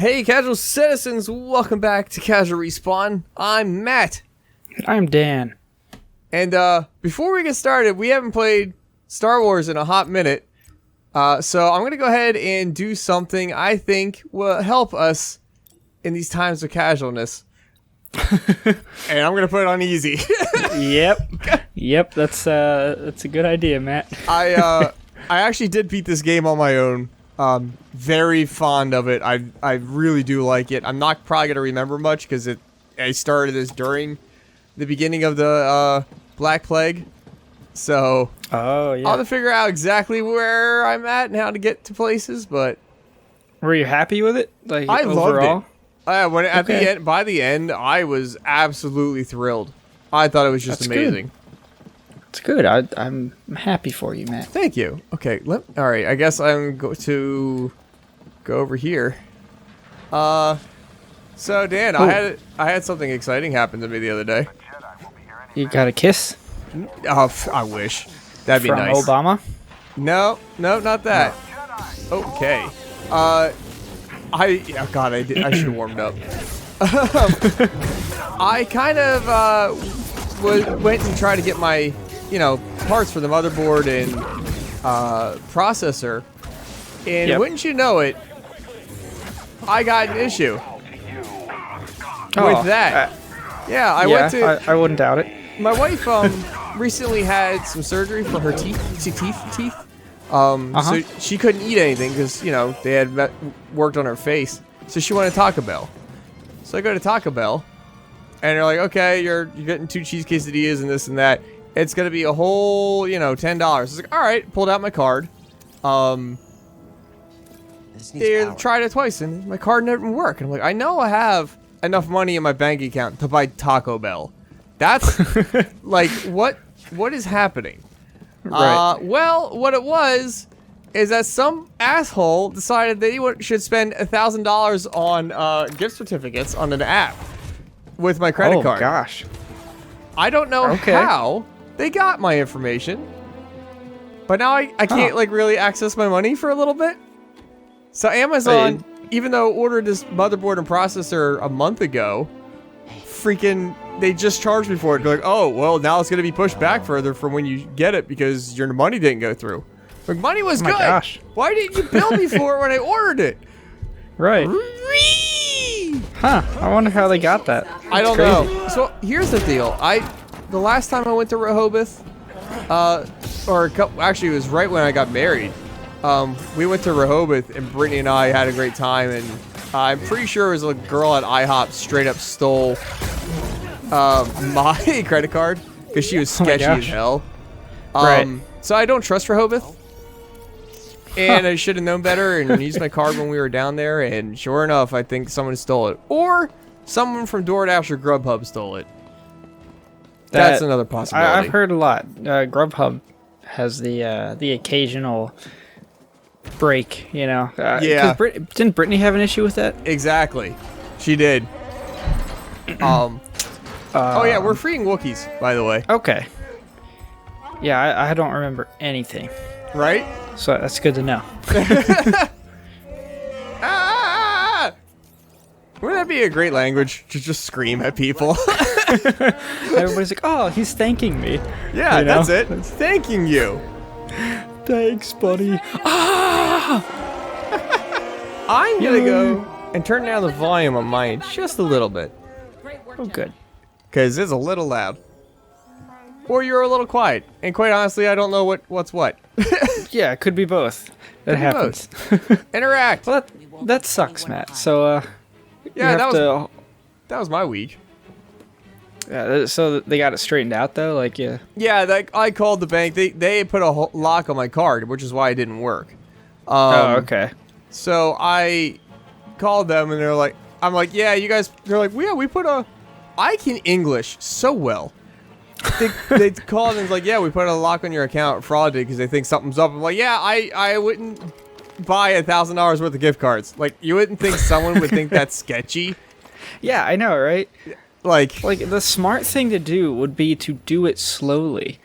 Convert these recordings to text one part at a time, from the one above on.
Hey, casual citizens, welcome back to Casual Respawn. I'm Matt. I'm Dan. And before we get started, we haven't played Star Wars in a hot minute. So I'm going to go ahead and do something I think will help us in these times of casualness. And I'm going to put it on easy. Yep, that's a good idea, Matt. I actually did beat this game on my own. Very fond of it. I really do like it. I'm not probably gonna remember much because I started this during the beginning of the Black Plague, so Oh yeah. I'll have to figure out exactly where I'm at and how to get to places. But Were you happy with it? Like I overall? loved it. At the end, by the end, I was absolutely thrilled. I thought it was just That's amazing. good. It's good. I'm happy for you, Matt. Thank you. Okay, all right. I guess I'm going to go over here. So Dan, I had something exciting happen to me the other day. You got a kiss Oh, I wish. That'd be from nice. Obama? No, not that. Okay. Oh God, I should have warmed up. I kind of went and tried to get my parts for the motherboard and processor, and wouldn't you know it, I got an issue with that. I went to. I wouldn't doubt it. My wife recently had some surgery for her teeth. So she couldn't eat anything because they had worked on her face. So she wanted Taco Bell. So I go to Taco Bell, and they're like, "Okay, you're getting 2 cheese quesadillas and this and that. It's gonna be a whole, $10." I was like, "All right." Pulled out my card. They tried it twice, and my card didn't work. And I'm like, I know I have enough money in my bank account to buy Taco Bell. That's like, what is happening? Right. Well, what it was is that some asshole decided they should spend $1,000 on gift certificates on an app with my credit card. Oh gosh. I don't know how they got my information, but now I can't really access my money for a little bit. So Amazon, even though ordered this motherboard and processor a month ago, freaking they just charged me for it. They're like, oh well, now it's gonna be pushed back further from when you get it because your money didn't go through. Like, money was good. Gosh. Why didn't you bill me for it when I ordered it? Right. Huh. I wonder how they got that. I don't know. So here's the deal. The last time I went to Rehoboth, actually it was right when I got married. We went to Rehoboth and Brittany and I had a great time, and I'm pretty sure it was a girl at IHOP straight up stole my credit card because she was sketchy as hell. Right. So I don't trust Rehoboth. And I should have known better and used my card when we were down there, and sure enough, I think someone stole it. Or someone from DoorDash or Grubhub stole it. That's another possibility. I've heard a lot. Grubhub has the occasional break, Yeah. Didn't Brittany have an issue with that? Exactly. She did. Oh yeah, we're freeing Wookies, by the way. Okay. Yeah, I don't remember anything. Right? So that's good to know. Ah! Wouldn't that be a great language to just scream at people? Everybody's like, oh, he's thanking me. Yeah, that's it. It's thanking you. Thanks, buddy. Ah! I'm gonna go and turn down the volume on mine just a little bit. Oh, good. Because it's a little loud. Or you're a little quiet. And quite honestly, I don't know what's what. Yeah, it could be both. That happens. Interact. Well, that sucks, Matt. So, yeah, that was my week. Yeah, so they got it straightened out, though? Like, yeah. Yeah, I called the bank. They put a lock on my card, which is why it didn't work. Oh, okay. So I called them, and I'm like, yeah, you guys, they're like, yeah, we put I can English so well. They called and was like, yeah, we put a lock on your account, fraud because they think something's up. I'm like, yeah, I wouldn't buy $1,000 worth of gift cards. Like, you wouldn't think someone would think that's sketchy. Yeah, I know, right? Like the smart thing to do would be to do it slowly.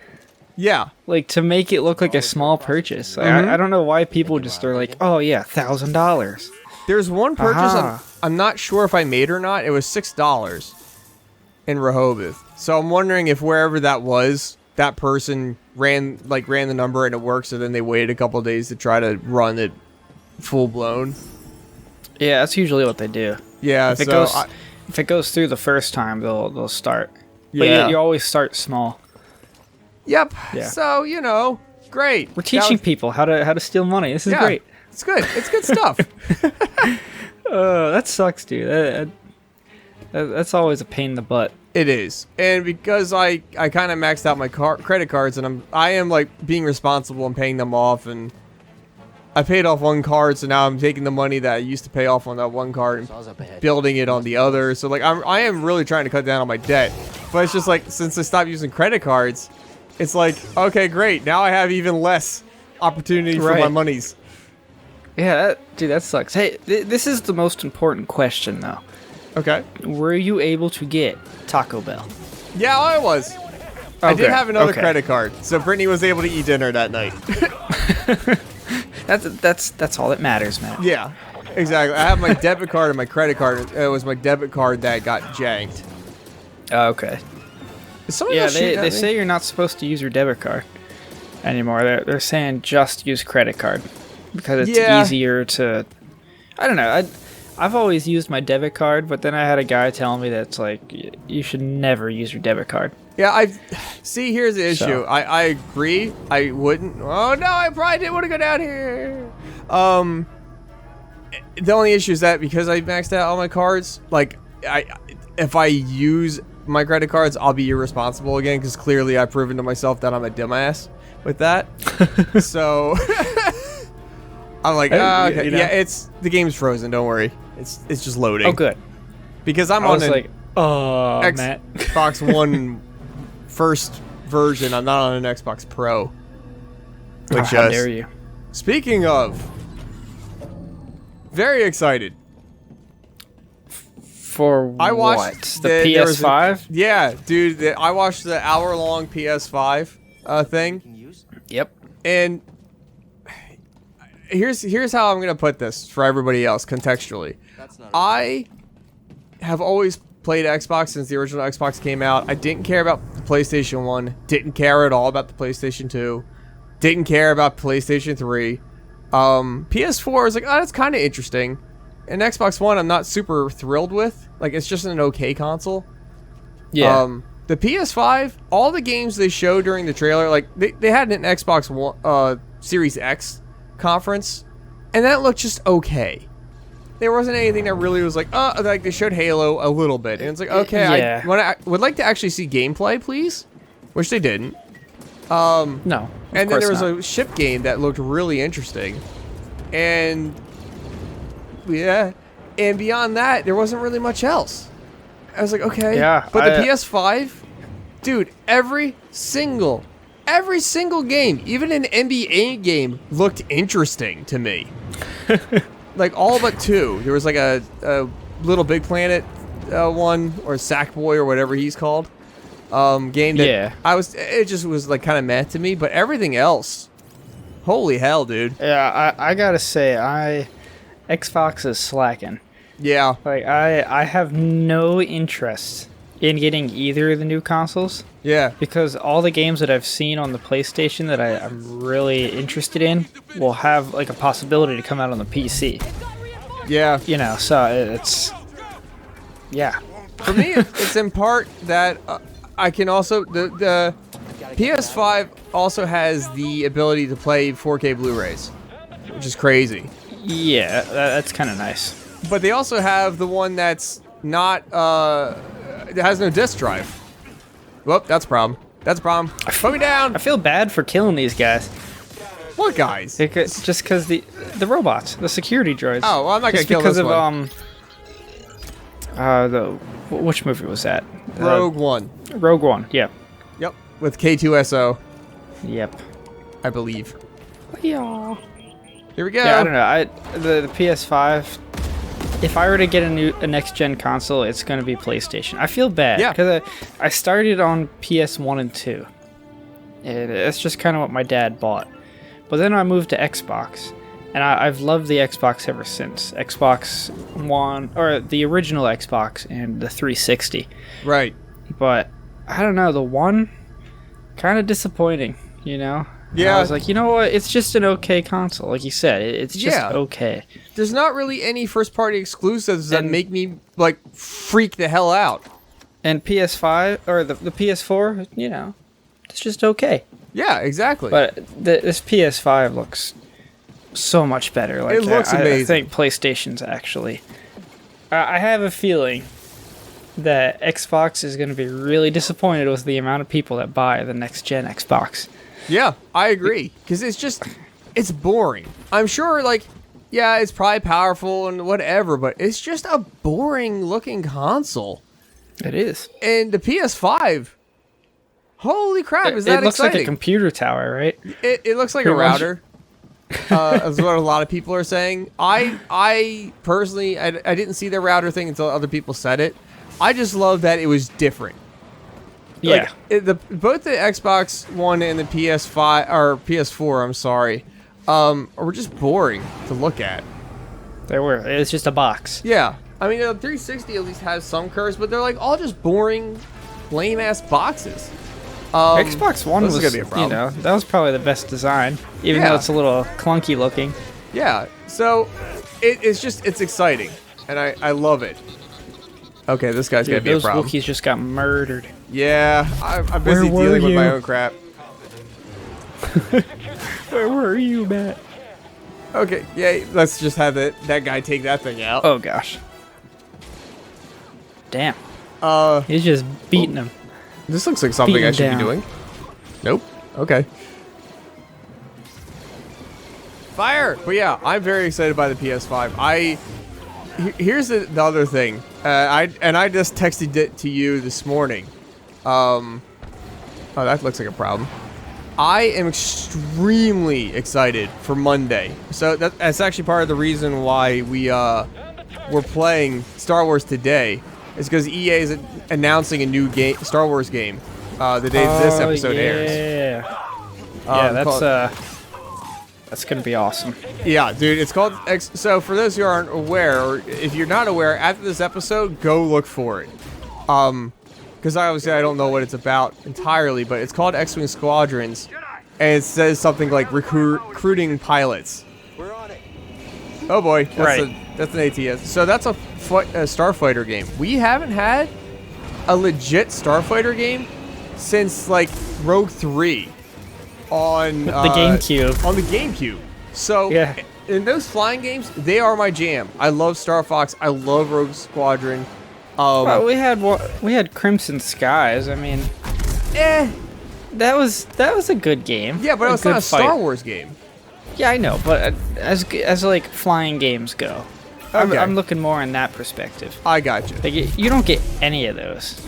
Yeah. Like, to make it look like a small purchase. Like, I don't know why people just are like, oh yeah, $1,000. There's one purchase I'm not sure if I made or not. It was $6 in Rehoboth. So I'm wondering if wherever that was, that person ran the number and it worked, so then they waited a couple of days to try to run it full blown. Yeah, that's usually what they do. Yeah, if it goes through the first time, they'll start. But Yeah. you always start small. Yep. Yeah. So, great. We're teaching people how to steal money. This is great. It's good. It's good stuff. That sucks, dude. That's always a pain in the butt. It is. And because I kind of maxed out my credit cards, and I am like being responsible and paying them off, and I paid off one card, so now I'm taking the money that I used to pay off on that one card and building it on the other. So like I am really trying to cut down on my debt. But it's just like, since I stopped using credit cards, it's like, okay, great. Now I have even less opportunity for my monies. Yeah, dude, that sucks. Hey, this is the most important question, though. Okay. Were you able to get Taco Bell? Yeah, I was. I did have another credit card, so Brittany was able to eat dinner that night. That's all that matters, man. Yeah, exactly. I have my debit card and my credit card. It was my debit card that got janked. Okay. Yeah, they say you're not supposed to use your debit card anymore. They're saying just use credit card because it's easier to. I don't know. I've always used my debit card, but then I had a guy telling me that it's like you should never use your debit card. Yeah, here's the issue. I agree. I wouldn't. Oh no, I probably didn't want to go down here. The only issue is that because I maxed out all my cards, like if I use my credit cards, I'll be irresponsible again, because clearly I've proven to myself that I'm a dumbass with that. So I'm like, okay. Yeah, it's the game's frozen. Don't worry, it's just loading. Oh, good. Because I'm on Xbox One first version. I'm not on an Xbox Pro. Which how dare you? Speaking of, very excited. For I watched the PS5? Yeah, dude. I watched the hour-long PS5 thing. Yep. And here's how I'm gonna put this for everybody else contextually. I have always played Xbox since the original Xbox came out. I didn't care about the PlayStation 1. Didn't care at all about the PlayStation 2. Didn't care about PlayStation 3. PS4 was like, oh, that's kind of interesting. And Xbox One, I'm not super thrilled with. Like, it's just an okay console. Yeah. The PS5, all the games they showed during the trailer, like, they had an Xbox One, Series X conference, and that looked just okay. There wasn't anything that really was like, like they showed Halo a little bit, and it's like, okay, yeah. I would like to actually see gameplay, please, which they didn't. No. And then there was a ship game that looked really interesting, and yeah, and beyond that, there wasn't really much else. I was like, okay, yeah, but the PS5, dude, every single game, even an NBA game, looked interesting to me. Like, all but two. There was like a Little Big Planet one, or Sackboy, or whatever he's called, game that it just was like kind of meh to me, but everything else, holy hell, dude. Yeah, I gotta say, Xbox is slacking. Yeah. Like, I have no interest in getting either of the new consoles. Yeah. Because all the games that I've seen on the PlayStation that I'm really interested in will have, like, a possibility to come out on the PC. Yeah. You know, so it's... Yeah. For me, it's in part that I can also... The PS5 also has the ability to play 4K Blu-rays, which is crazy. Yeah, that's kind of nice. But they also have the one that's not... it has no disc drive. Whoop, that's a problem. That's a problem. Put me down! I feel bad for killing these guys. What guys? Just because the robots, the security droids. Oh, well, I'm not gonna kill this one. Which movie was that? Rogue One. Rogue One, yeah. Yep, with K2SO. Yep. I believe. Yeah. Here we go. Yeah, I don't know. The PS5. If I were to get a next-gen console, it's going to be PlayStation. I feel bad because I started on PS1 and 2. And that's just kind of what my dad bought. But then I moved to Xbox, And I've loved the Xbox ever since. Xbox One, or the original Xbox and the 360. Right. But, I don't know, the One, kind of disappointing, you know? Yeah. And I was like, you know what, it's just an okay console. Like you said, it's just okay. There's not really any first-party exclusives that make me, like, freak the hell out. And PS5, or the PS4, you know, it's just okay. Yeah, exactly. But this PS5 looks so much better. Like, it looks amazing. I think PlayStation's actually... I have a feeling that Xbox is going to be really disappointed with the amount of people that buy the next-gen Xbox. Yeah, I agree. Because it's boring. I'm sure, like, yeah, it's probably powerful and whatever, but it's just a boring-looking console. It is. And the PS5, holy crap, is that exciting? It looks like a computer tower, right? It looks like a router. Is what a lot of people are saying. I personally, I didn't see the router thing until other people said it. I just love that it was different. Yeah. Like, both the Xbox One and the PS5 or PS4, I'm sorry, were just boring to look at. They were. It's just a box. Yeah. I mean, the 360 at least has some curves, but they're like all just boring, lame ass boxes. Xbox One was, gonna be a problem. you know, that was probably the best design, even though it's a little clunky looking. Yeah. So it's exciting, and I love it. Okay, this guy's gonna be a problem. Those Wookiees just got murdered. Yeah, I'm busy dealing with my own crap. Where were you, Matt? Okay, yeah, let's just have that guy take that thing out. Oh gosh. Damn. He's just beating him. This looks like something I should be doing. Nope. Okay. Fire! But yeah, I'm very excited by the PS5. Here's the other thing. I just texted it to you this morning. Oh, that looks like a problem. I am extremely excited for Monday. So that's actually part of the reason why we're playing Star Wars today. Is because EA is announcing a new game, Star Wars game, the day this episode airs. Yeah, that's gonna be awesome. Yeah, dude, it's called So for those who aren't aware, or if you're not aware, after this episode, go look for it. Because obviously I don't know what it's about entirely, but it's called X-Wing Squadrons, and it says something like recruiting pilots. We're on it. Oh boy, that's an ATS. So that's a Starfighter game. We haven't had a legit Starfighter game since like Rogue 3 on the GameCube. On the GameCube. So in those flying games, they are my jam. I love Star Fox. I love Rogue Squadron. Well, we had Crimson Skies. I mean, that was a good game. Yeah, but it's not a Star Wars game. Yeah, I know, but as like flying games go, okay. I'm looking more in that perspective. I got you. Like, you don't get any of those.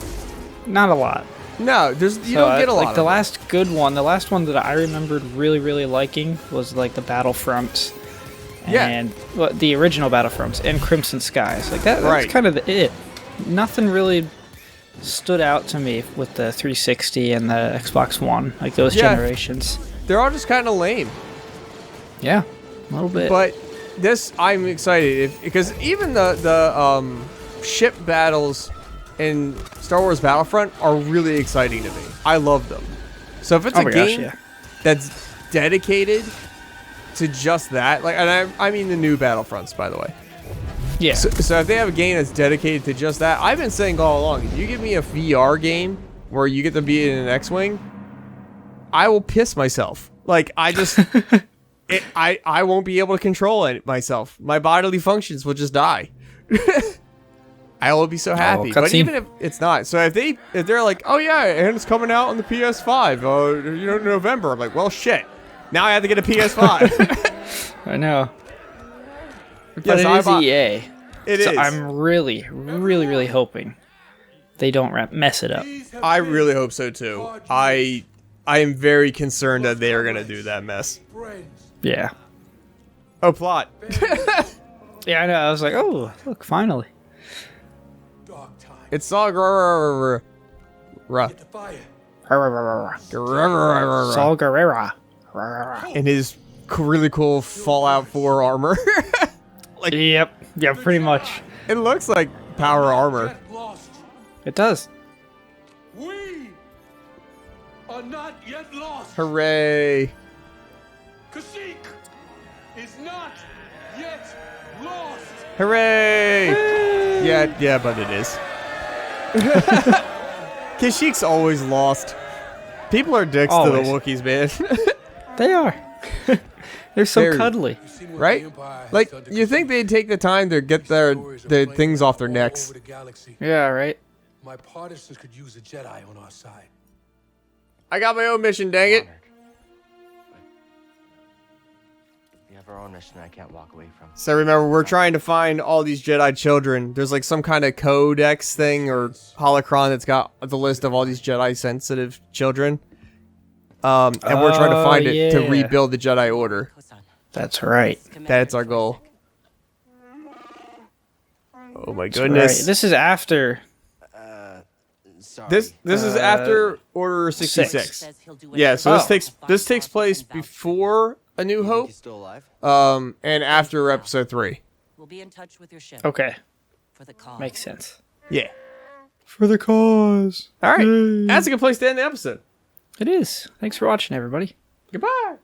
Not a lot. No, you don't get a lot. Like the last one that I remembered really, really liking was like the Battlefronts. And the original Battlefronts and Crimson Skies. Like that's kind of it. Nothing really stood out to me with the 360 and the Xbox One, like those generations. They're all just kind of lame. Yeah, a little bit. But this, I'm excited because even the ship battles in Star Wars Battlefront are really exciting to me. I love them. So if it's a game that's dedicated to just that, like, and I mean the new Battlefronts, by the way. Yeah. So if they have a game that's dedicated to just that, I've been saying all along, if you give me a VR game where you get to be in an X-Wing, I will piss myself. Like, I just, I won't be able to control it myself. My bodily functions will just die. I will be so happy. But even if it's not, so if they're like, oh yeah, and it's coming out on the PS5, November. I'm like, well, shit. Now I have to get a PS5. I know. But it is EA. It is. I'm really, really, really hoping they don't mess it up. I really hope so too. I am very concerned that they are gonna do that mess. Yeah. Oh, plot. Yeah, I know. I was like, oh, look, finally. It's Saw Gerrera. Saul Gerrera. In his really cool Fallout 4 armor. Like, yep. Yeah, pretty much. It looks like power armor. It does. We are not yet lost. Hooray. Kashyyyk is not yet lost. Hooray. Yeah, but it is. Kashyyyk's always lost. People are dicks to the Wookiees, man. They are. They're so cuddly. Right? Like, you think they'd take the time to get their things off their necks. Yeah, right. My partisans could use a Jedi on our side. I got my own mission, dang it. We have our own mission I can't walk away from. So remember, we're trying to find all these Jedi children. There's like some kind of codex thing or holocron that's got the list of all these Jedi-sensitive children. And we're trying to find it to rebuild the Jedi Order. That's right. That's our goal. Oh my goodness. Right. This is after... Sorry. This is after Order 66. Yeah, so this takes place before A New Hope. He's still alive? And after Episode 3. We'll be in touch with your ship. Okay. For the call. Makes sense. Yeah. For the cause. All right. That's a good place to end the episode. It is. Thanks for watching, everybody. Goodbye.